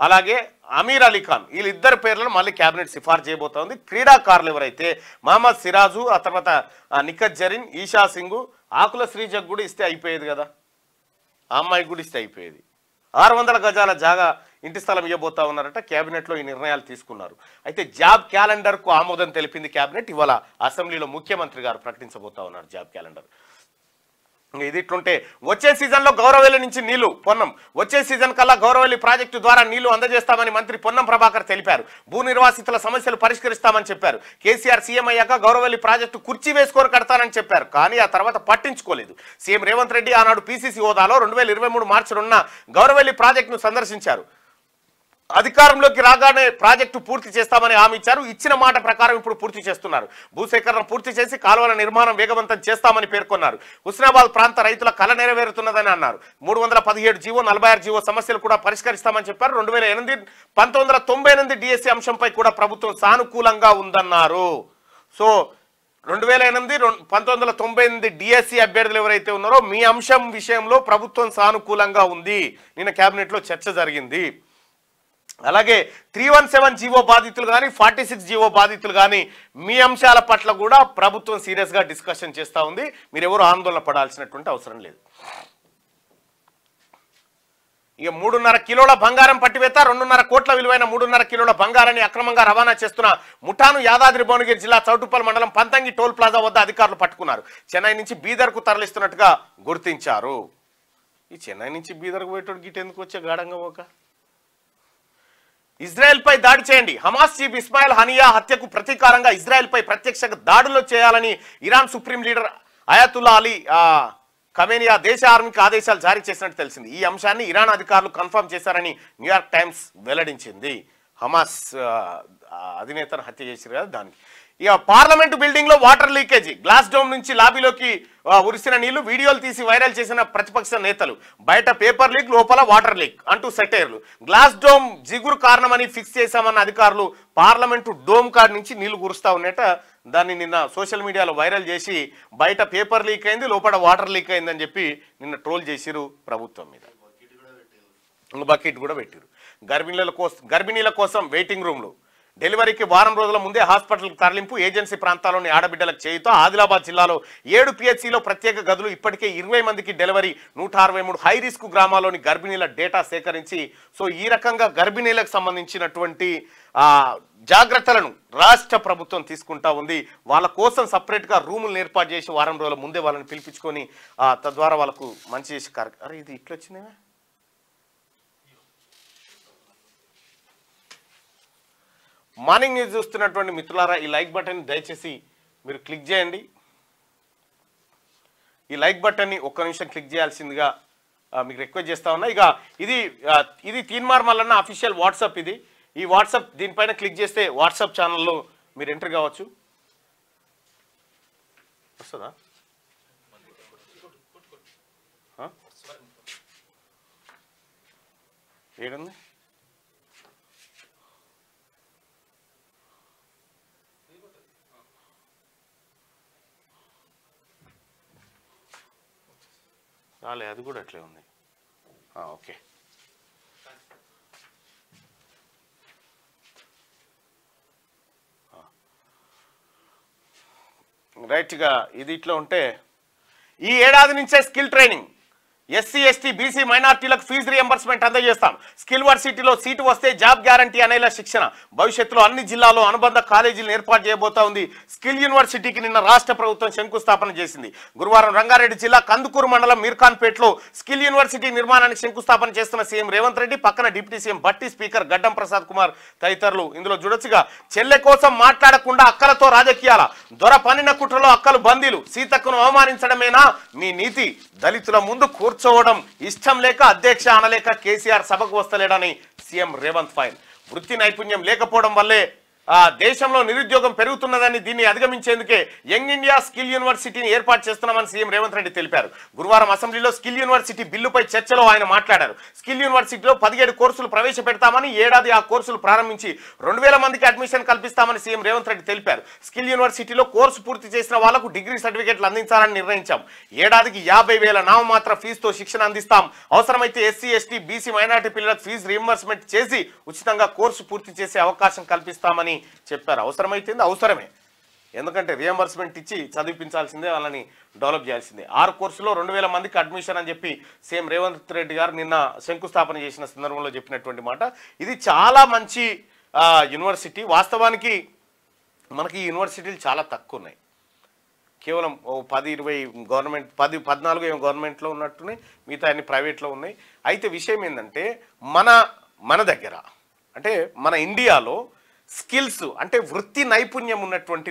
అలాగే అమీర్ అలీ ఖాన్ వీళ్ళిద్దరి పేర్లను మళ్ళీ కేబినెట్ సిఫార్సు చేయబోతోంది. క్రీడాకారులు ఎవరైతే మహమ్మద్ సిరాజు, ఆ తర్వాత నిఖత్ జరీన్, ఈషా సింగ్, ఆకుల శ్రీజగ్ కూడా ఇస్తే అయిపోయేది కదా, ఆ అమ్మాయి కూడా ఇస్తే అయిపోయేది. 600 గజాల జాగా ఇంటి స్థలం ఇవ్వబోతా ఉన్నారట. కేబినెట్లో ఈ నిర్ణయాలు తీసుకున్నారు. అయితే జాబ్ క్యాలెండర్కు ఆమోదం తెలిపింది కేబినెట్. ఇవాళ అసెంబ్లీలో ముఖ్యమంత్రి గారు ప్రకటించబోతా ఉన్నారు జాబ్ క్యాలెండర్. ఇది ఇట్లుంటే వచ్చే సీజన్లో గౌరవెల్లి నుంచి నీళ్లు పొన్నం. వచ్చే సీజన్ కల్లా గౌరవెల్లి ప్రాజెక్టు ద్వారా నీళ్లు అందజేస్తామని మంత్రి పొన్నం ప్రభాకర్ తెలిపారు. భూ నిర్వాసితుల సమస్యలు పరిష్కరిస్తామని చెప్పారు. కేసీఆర్ సీఎం అయ్యాక గౌరవెల్లి ప్రాజెక్టు కుర్చీ వేసుకొని కడతానని చెప్పారు. కానీ ఆ తర్వాత పట్టించుకోలేదు. సీఎం రేవంత్ రెడ్డి ఆనాడు పీసీసీ హోదాలో 2023 మార్చి 2న గౌరవెల్లి ప్రాజెక్టును సందర్శించారు. అధికారంలోకి రాగానే ప్రాజెక్టు పూర్తి చేస్తామని హామీ ఇచ్చారు. ఇచ్చిన మాట ప్రకారం ఇప్పుడు పూర్తి చేస్తున్నారు. భూసేకరణ పూర్తి చేసి కాలువల నిర్మాణం వేగవంతం చేస్తామని పేర్కొన్నారు. హుస్నాబాద్ ప్రాంత రైతుల కళ నెరవేరుతున్నదని అన్నారు. 317 జీవో, 46 జీవో సమస్యలు కూడా పరిష్కరిస్తామని చెప్పారు. 1998 డిఎస్సీ అంశంపై కూడా ప్రభుత్వం సానుకూలంగా ఉందన్నారు. సో 1998 డిఎస్సీ అభ్యర్థులు ఎవరైతే ఉన్నారో మీ అంశం విషయంలో ప్రభుత్వం సానుకూలంగా ఉంది. నిన్న కేబినెట్లో చర్చ జరిగింది. అలాగే 317 జీవో బాధితులు కానీ 46 జీవో బాధితులు కానీ మీ అంశాల పట్ల కూడా ప్రభుత్వం సీరియస్గా డిస్కషన్ చేస్తూ ఉంది. మీరెవరు ఆందోళన పడాల్సినటువంటి అవసరం లేదు. ఇక 3.5 కిలోల బంగారం పట్టివేత. 2.5 కోట్ల విలువైన 3.5 కిలోల బంగారాన్ని అక్రమంగా రవాణా చేస్తున్న ముఠాను యాదాద్రి భువనగిరి జిల్లా చౌటుప్పల్ మండలం పంతంగి టోల్ ప్లాజా వద్ద అధికారులు పట్టుకున్నారు. చెన్నై నుంచి బీదర్కు తరలిస్తున్నట్టుగా గుర్తించారు. ఈ చెన్నై నుంచి బీదర్కు పోయేటోడు గిట్ ఎందుకు వచ్చే గాఢంగా ఒక ఇజ్రాయెల్పై దాడి చేయండి. హమాస్ చీఫ్ ఇస్మాయిల్ హనియా హత్యకు ప్రతీకారంగా ఇజ్రాయెల్పై ప్రత్యక్ష దాడులు చేయాలని Iran supreme leader Ayatollah Ali ఖమేనియా దేశ ఆర్మీకి ఆదేశాలు జారీ చేసినట్టు తెలిసింది. ఈ అంశాన్ని ఇరాన్ అధికారులు కన్ఫర్మ్ చేశారని న్యూయార్క్ టైమ్స్ వెల్లడించింది. హమాస్ అధినేతను హత్య చేశారు కదా దానికి. ఇక పార్లమెంటు బిల్డింగ్ లో వాటర్ లీకేజీ. గ్లాస్ డోమ్ నుంచి లాబీలోకి ఉరిసిన నీళ్లు. వీడియోలు తీసి వైరల్ చేసిన ప్రతిపక్ష నేతలు. బయట పేపర్ లీక్, లోపల వాటర్ లీక్ అంటూ సెటైర్లు. గ్లాస్ డోమ్ జిగురు కారణమని ఫిక్స్ చేశామన్న అధికారులు పార్లమెంటు డోమ్ కాడ్ నుంచి నీళ్లు కురుస్తా ఉన్నట. దాన్ని నిన్న సోషల్ మీడియాలో వైరల్ చేసి బయట పేపర్ లీక్ అయింది, లోపల వాటర్ లీక్ అయిందని చెప్పి నిన్న ట్రోల్ చేసిరు ప్రభుత్వం మీద. బకెట్ కూడా పెట్టిరు. గర్భిణీల కోసం వెయిటింగ్ రూమ్లు. డెలివరీకి వారం రోజుల ముందే హాస్పిటల్కి తరలింపు. ఏజెన్సీ ప్రాంతాల్లోని ఆడబిడ్డలకు చేయుతో. ఆదిలాబాద్ జిల్లాలో 7 పిహెచ్సిలో ప్రత్యేక గదులు. ఇప్పటికే 20 మందికి డెలివరీ. 163 హై రిస్క్ గ్రామాల్లోని గర్భిణీల డేటా సేకరించి సో ఈ రకంగా గర్భిణీలకు సంబంధించినటువంటి జాగ్రత్తలను రాష్ట్ర ప్రభుత్వం తీసుకుంటా ఉంది. వాళ్ళ కోసం సపరేట్గా రూములు ఏర్పాటు చేసి వారం రోజుల ముందే వాళ్ళని పిలిపించుకొని తద్వారా వాళ్ళకు మంచి చేసి అరే ఇది ఇట్లా వచ్చిందే. మార్నింగ్ న్యూస్ చూస్తున్నటువంటి మిత్రులారా, ఈ లైక్ బటన్ దయచేసి మీరు క్లిక్ చేయండి. ఈ లైక్ బటన్ని ఒక్క నిమిషం క్లిక్ చేయాల్సిందిగా మీకు రిక్వెస్ట్ చేస్తా ఉన్నా. ఇక ఇది తీన్మార్ మల్లన్న అఫీషియల్ వాట్సాప్. ఇది ఈ వాట్సాప్ దీనిపైన క్లిక్ చేస్తే వాట్సాప్ ఛానల్లో మీరు ఎంటర్ కావచ్చు. వస్తుందా? ఏడుంది? రాలే, అది కూడా అట్లే ఉంది. ఓకే, రైట్గా ఇది ఇట్లా ఉంటే ఈ ఏడాది నుంచే skill training. SC ST BC మైనార్టీలకు ఫీజు రియంబర్స్మెంట్ అందజేస్తాం. స్కిల్ వర్సిటీలో సీటు వస్తే జాబ్ గ్యారంటీ అనేలా శిక్షణ. భవిష్యత్తులో అన్ని జిల్లాల్లో అనుబంధ కాలేజీలను ఏర్పాటు చేయబోతా ఉంది. స్కిల్ యూనివర్సిటీకి నిన్న రాష్ట్ర ప్రభుత్వం శంకుస్థాపన చేసింది. గురువారం రంగారెడ్డి జిల్లా కందుకూరు మండలం మీర్ఖాన్పేటలో స్కిల్ యూనివర్సిటీ నిర్మాణానికి శంకుస్థాపన చేస్తున్న సీఎం రేవంత్ రెడ్డి పక్కన డిప్యూటీ సీఎం బట్టి, స్పీకర్ గడ్డం ప్రసాద్ కుమార్ తదితరులు ఇందులో చూడొచ్చుగా. చెల్లె కోసం మాట్లాడకుండా అక్కలతో రాజకీయాల. దొర పనిన కుట్రలో అక్కలు బందీలు. సీతక్కను అవమానించడమేనా మీ నీతి? దళితుల ముందు కూర్చోవడం ఇష్టం లేక అధ్యక్ష అనలేక కేసీఆర్ సభకు వస్తలేడని సీఎం రేవంత్ ఫైన్. వృత్తి నైపుణ్యం లేకపోవడం వల్లే దేశంలో నిరుద్యోగం పెరుగుతున్నదని, దీన్ని అధిగమించేందుకే యంగ్ ఇండియా స్కిల్ యూనివర్సిటీని ఏర్పాటు చేస్తున్నామని సీఎం రేవంత్ రెడ్డి తెలిపారు. గురువారం అసెంబ్లీలో స్కిల్ యూనివర్సిటీ బిల్లుపై చర్చలో ఆయన మాట్లాడారు. స్కిల్ యూనివర్సిటీలో 17 కోర్సులు ప్రవేశపెడతామని, ఏడాది ఆ కోర్సులు ప్రారంభించి 2000 మందికి అడ్మిషన్ కల్పిస్తామని సీఎం రేవంత్ రెడ్డి తెలిపారు. స్కిల్ యూనివర్సిటీలో కోర్సు పూర్తి చేసిన వాళ్లకు డిగ్రీ సర్టిఫికెట్లు అందించాలని నిర్ణయించాం. ఏడాదికి 50,000 నామమాత్ర ఫీజుతో శిక్షణ అందిస్తాం. అవసరమైతే ఎస్సీ ఎస్టీ బీసీ మైనార్టీ పిల్లలకు ఫీజు రీయింబర్స్మెంట్ చేసి ఉచితంగా కోర్సు పూర్తి చేసే అవకాశం కల్పిస్తామని చెప్పారు. అవసరమైతే అవసరమే, ఎందుకంటే రియంబర్స్మెంట్ ఇచ్చి చదివించాల్సిందే, వాళ్ళని డెవలప్ చేయాల్సిందే. 6 కోర్సులో 2000 మందికి అడ్మిషన్ అని చెప్పి సీఎం రేవంత్ రెడ్డి గారు నిన్న శంకుస్థాపన చేసిన సందర్భంలో చెప్పినటువంటి మాట. ఇది చాలా మంచి యూనివర్సిటీ. వాస్తవానికి మనకి ఈ యూనివర్సిటీలు చాలా తక్కువ ఉన్నాయి. కేవలం 10-20 గవర్నమెంట్, 10-14 ఏమో గవర్నమెంట్లో ఉన్నట్టున్నాయి, మిగతా అన్ని ప్రైవేట్లో ఉన్నాయి. అయితే విషయం ఏంటంటే మన దగ్గర అంటే మన ఇండియాలో స్కిల్స్ అంటే వృత్తి నైపుణ్యం ఉన్నటువంటి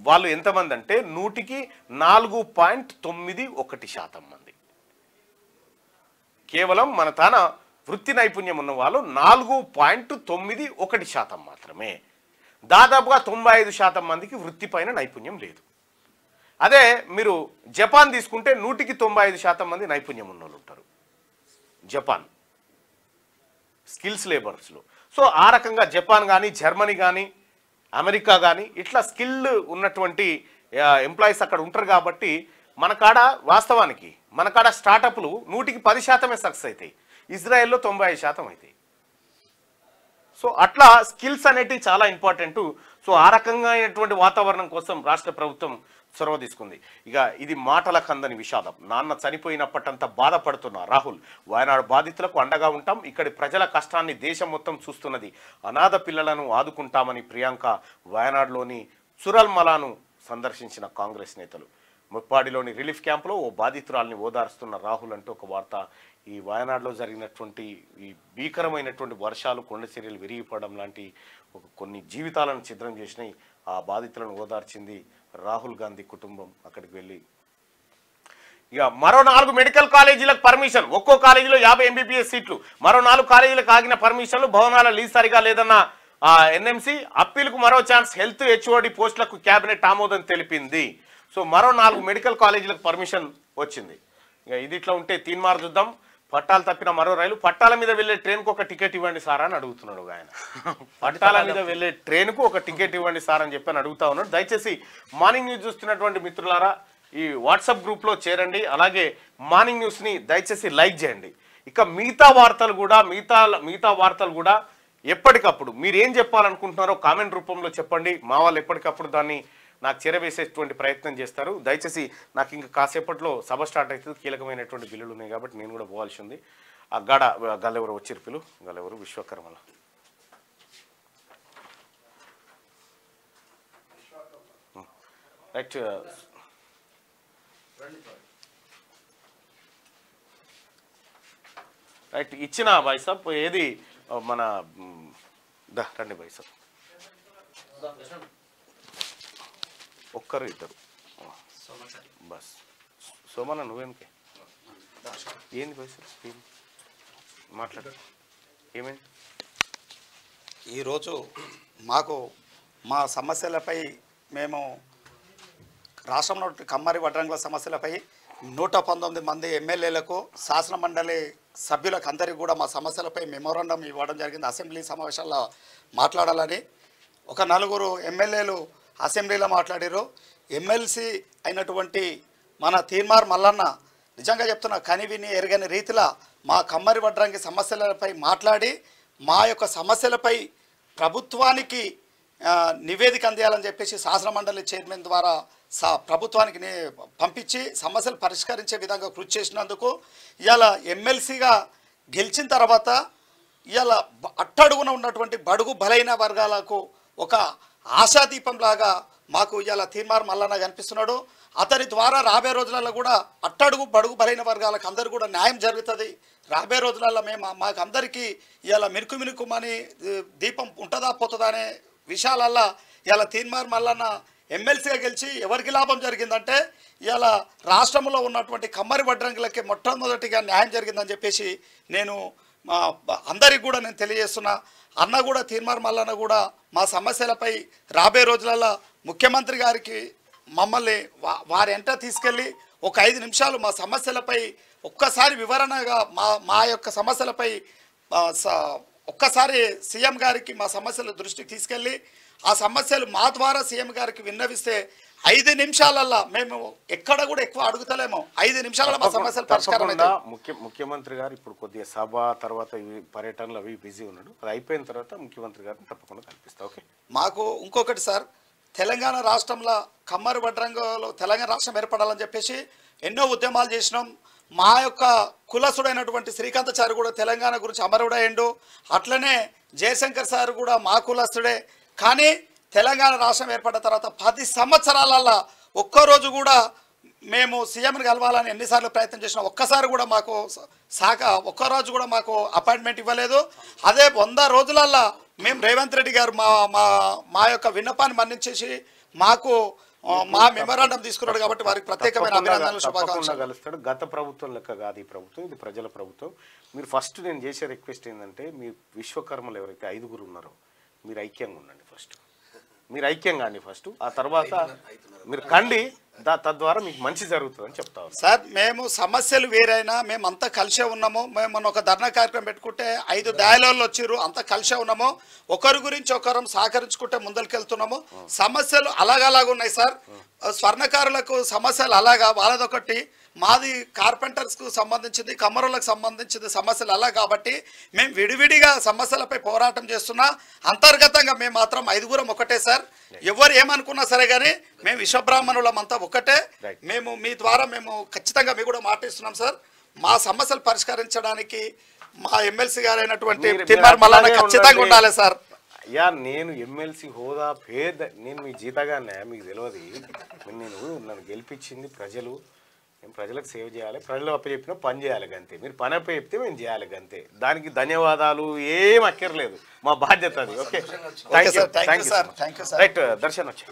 వాళ్ళు ఎంతమంది అంటే 100కి 4.91% మంది. కేవలం మన తన వృత్తి నైపుణ్యం ఉన్న వాళ్ళు 4.91% మాత్రమే. దాదాపుగా 95% మందికి వృత్తిపైన నైపుణ్యం లేదు. అదే మీరు జపాన్ తీసుకుంటే 100కి 95% మంది నైపుణ్యం ఉన్న వాళ్ళు ఉంటారు జపాన్ స్కిల్స్ లేబర్స్లో. సో ఆ రకంగా జపాన్ కానీ, జర్మనీ కానీ, అమెరికా కానీ ఇట్లా స్కిల్ ఉన్నటువంటి ఎంప్లాయీస్ అక్కడ ఉంటారు. కాబట్టి మన కాడ వాస్తవానికి మన కాడ స్టార్టప్లు 100కి 10% సక్సెస్ అవుతాయి. ఇజ్రాయెల్లో 95% అవుతాయి. సో అట్లా స్కిల్స్ అనేటివి చాలా ఇంపార్టెంట్. సో ఆ రకంగా అయినటువంటి వాతావరణం కోసం రాష్ట్ర ప్రభుత్వం చొరవ తీసుకుంది. ఇక ఇది మాటల కందని విషాదం. నాన్న చనిపోయినప్పటంతా బాధపడుతున్న రాహుల్. వయనాడు బాధితులకు అండగా ఉంటాం. ఇక్కడి ప్రజల కష్టాన్ని దేశం మొత్తం చూస్తున్నది. అనాథ పిల్లలను ఆదుకుంటామని ప్రియాంక వయనాడులోని చురల్మలాను సందర్శించిన కాంగ్రెస్ నేతలు. ముప్పాడిలోని రిలీఫ్ క్యాంపులో ఓ బాధితురాల్ని ఓదారుస్తున్న రాహుల్ అంటూ ఒక వార్త. ఈ వయనాడులో జరిగినటువంటి ఈ భీకరమైనటువంటి వర్షాలు, కొండ చర్యలు విరిగిపడడం లాంటి కొన్ని జీవితాలను ఛిద్రం చేసినాయి. ఆ బాధితులను ఓదార్చింది రాహుల్ గాంధీ కుటుంబం అక్కడికి వెళ్ళి. ఇక మరో 4 మెడికల్ కాలేజీలకు పర్మిషన్. ఒక్కో కాలేజీలో 50 MBBS సీట్లు. మరో 4 కాలేజీలకు ఆగిన పర్మిషన్లు. భవనాల లీజ్ సరిగా లేదన్న ఎన్ఎంసీ. అప్పీల్కు మరో ఛాన్స్. హెల్త్ HOD పోస్టులకు కేబినెట్ ఆమోదం తెలిపింది. సో మరో 4 మెడికల్ కాలేజీలకు పర్మిషన్ వచ్చింది. ఇక ఇది ఇట్లా ఉంటే తీన్మార్ చూద్దాం. పట్టాలు తప్పిన మరో రైలు. పట్టాల మీద వెళ్ళే ట్రైన్కు ఒక టికెట్ ఇవ్వండి సార్ అని అడుగుతున్నాడు ఆయన. పట్టాల మీద వెళ్ళే ట్రైన్కు ఒక టికెట్ ఇవ్వండి సార్ అని చెప్పి అడుగుతా ఉన్నాడు. దయచేసి మార్నింగ్ న్యూస్ చూస్తున్నటువంటి మిత్రులారా ఈ వాట్సాప్ గ్రూప్లో చేరండి. అలాగే మార్నింగ్ న్యూస్ని దయచేసి లైక్ చేయండి. ఇక మిగతా వార్తలు కూడా ఎప్పటికప్పుడు మీరు ఏం చెప్పాలనుకుంటున్నారో కామెంట్ రూపంలో చెప్పండి. మా వాళ్ళు ఎప్పటికప్పుడు దాన్ని నాకు చేరవేసేటువంటి ప్రయత్నం చేస్తారు. దయచేసి నాకు ఇంకా కాసేపట్లో సభ స్టార్ట్ అవుతుంది. కీలకమైనటువంటి బిల్లులు ఉన్నాయి కాబట్టి నేను కూడా పోవాల్సి ఉంది. ఆ గల్లెవరు వచ్చిరు పిలు గల్లెవరు విశ్వకర్మల రైట్ రైట్ ఇచ్చిన భాయ్ సాబ్ ఏది మన రండి భాయ్ సాబ్. ఒక్కరు ఇద్దరు బస్. సోమన్న నువ్వేంకే ఏంది పైసలు మాట్లాడు ఏమైంది? ఈరోజు మాకు మా సమస్యలపై మేము రాష్ట్రంలో కమ్మరి వడ్రంగుల సమస్యలపై 119 మంది ఎమ్మెల్యేలకు శాసన మండలి సభ్యులకు అందరికీ కూడా మా సమస్యలపై మెమోరాండం ఇవ్వడం జరిగింది. అసెంబ్లీ సమావేశాల్లో మాట్లాడాలని ఒక 4 ఎమ్మెల్యేలు అసెంబ్లీలో మాట్లాడారు. ఎమ్మెల్సీ అయినటువంటి మన తీన్మార్ మల్లన్న నిజంగా చెప్తున్నా కనివిని ఎరగని రీతిలో మా కమ్మరి వడ్రంగి సమస్యలపై మాట్లాడి మా యొక్క సమస్యలపై ప్రభుత్వానికి నివేదిక అందియాలని చెప్పేసి శాసన మండలి చైర్మన్ ద్వారా ప్రభుత్వానికి పంపించి సమస్యలు పరిష్కరించే విధంగా కృషి చేసినందుకు ఇవాళ ఎమ్మెల్సీగా గెలిచిన తర్వాత ఇవాళ అట్టడుగున ఉన్నటువంటి బడుగు బలైన వర్గాలకు ఒక ఆశాదీపంలాగా మాకు ఇవాళ తీర్మార్ మల్లన్న కనిపిస్తున్నాడు. అతని ద్వారా రాబోయే రోజులలో కూడా అట్టడుగు బడుగు బలైన వర్గాలకు అందరూ కూడా న్యాయం జరుగుతుంది. రాబోయే రోజులలో మాకు అందరికీ ఇవాళ మినుకుమని దీపం ఉంటుందా పోతుందా అనే విషయాలల్లో ఇవాళ తీర్మార్ మల్లన్న ఎమ్మెల్సీగా గెలిచి ఎవరికి లాభం జరిగిందంటే ఇవాళ రాష్ట్రంలో ఉన్నటువంటి కమ్మరి వడ్రంగులకి మొట్టమొదటిగా న్యాయం జరిగిందని చెప్పేసి నేను అందరికి కూడా నేను తెలియజేస్తున్నా. అన్న కూడా తీర్మార్ మల్లన్న కూడా మా సమస్యలపై రాబోయే రోజులలో ముఖ్యమంత్రి గారికి మమ్మల్ని వారి వెంట తీసుకెళ్ళి ఒక 5 నిమిషాలు మా సమస్యలపై ఒక్కసారి వివరణగా మా యొక్క సమస్యలపై ఒక్కసారి సీఎం గారికి మా సమస్యల దృష్టికి తీసుకెళ్ళి ఆ సమస్యలు మా ద్వారా సీఎం గారికి విన్నవిస్తే 5 నిమిషాలల్లో మేము ఎక్కడ కూడా ఎక్కువ అడుగుతలేము. 5 నిమిషాలలో మా సమస్యలు పరిష్కారం అవుతాయి. ముఖ్యమంత్రి గారు ఇప్పుడు కొద్దిగా సభ తర్వాత పర్యటనలు అవి బిజీ ఉన్నాడు. అది అయిపోయిన తర్వాత ముఖ్యమంత్రి గారిని తప్పకుండా కల్పిస్తా. ఓకే. మాకు ఇంకొకటి సార్, తెలంగాణ రాష్ట్రంలో కమ్మరి వడ్రంగంలో తెలంగాణ రాష్ట్రం ఏర్పడాలని చెప్పేసి ఎన్నో ఉద్యమాలు చేసినాం. మా యొక్క కులసుడైనటువంటి శ్రీకాంతాచారి కూడా తెలంగాణ గురించి అమరుడయ్యిండు. అట్లనే జయశంకర్ సార్ కూడా మా కులస్తుడే. కానీ తెలంగాణ రాష్ట్రం ఏర్పడిన తర్వాత 10 సంవత్సరాలలో ఒక్కరోజు కూడా మేము సీఎంని కలవాలని ఎన్నిసార్లు ప్రయత్నం చేసినా ఒక్కసారి కూడా మాకు ఒక్కరోజు కూడా మాకు అపాయింట్మెంట్ ఇవ్వలేదు. అదే 100 రోజులల్లో మేము రేవంత్ రెడ్డి గారు మా యొక్క విన్నపాన్ని మన్నించేసి మాకు మా మెమరాండం తీసుకున్నాడు కాబట్టి వారికి ప్రత్యేకమైన అభినందనలు శుభాకాంక్షలు. కలుస్తాడు. గత ప్రభుత్వం లెక్క కాదు ఈ ప్రభుత్వం, ఇది ప్రజల ప్రభుత్వం. మీరు ఫస్ట్ నేను చేసే రిక్వెస్ట్ ఏంటంటే మీ విశ్వకర్మలు ఎవరైతే 5 ఉన్నారో మీరు ఐక్యంగా ఉండండి. మీరు ఐక్యంగా అండి ఫస్ట్, ఆ తర్వాత మీరు కండి, తద్వారా మీకు మంచి జరుగుతుందని చెప్తాను సార్. మేము సమస్యలు వేరైనా మేము అంతా కలిసే ఉన్నాము. మేము మొన్న ఒక ధర్నా కార్యక్రమం పెట్టుకుంటే 5 డయలాగులు వచ్చిర్రు, అంతా కలిసే ఉన్నాము. ఒకరి గురించి ఒకరం సహకరించుకుంటే ముందరికెళ్తున్నాము. సమస్యలు అలాగలాగా ఉన్నాయి సార్. స్వర్ణకారులకు సమస్యలు అలాగా వాళ్ళదొకటి, మాది కార్పెంటర్స్కు సంబంధించింది, కమ్మరులకు సంబంధించింది సమస్యలు అలా. కాబట్టి మేము విడివిడిగా సమస్యలపై పోరాటం చేస్తున్నా. అంతర్గతంగా మేము మాత్రం 5 ఒకటే సార్. ఎవరు ఏమనుకున్నా సరే కానీ మేము విశ్వబ్రాహ్మణులం అంతా ఒకటే. మేము మీ ద్వారా మేము ఖచ్చితంగా మీ కూడా మాటిస్తున్నాం సార్. మా సమస్యలు పరిష్కరించడానికి మా ఎమ్మెల్సీ గారైనటువంటి తీర్మార్ మల్లన్న ఖచ్చితంగా ఉండాలి సార్. అయ్యా నేను ఎమ్మెల్సీ హోదా నేను మీ జీతగానే మీకు తెలియదు. నన్ను గెలిపించింది ప్రజలు. మేము ప్రజలకు సేవ చేయాలి, ప్రజలు అప్పచెప్పినా పని చేయాలి అంతే. మీరు పని అప్పచెప్తే మేము చేయాలి అంతే. దానికి ధన్యవాదాలు ఏం అక్కర్లేదు, మా బాధ్యత అది. Okay, right. దర్శన్ వచ్చా.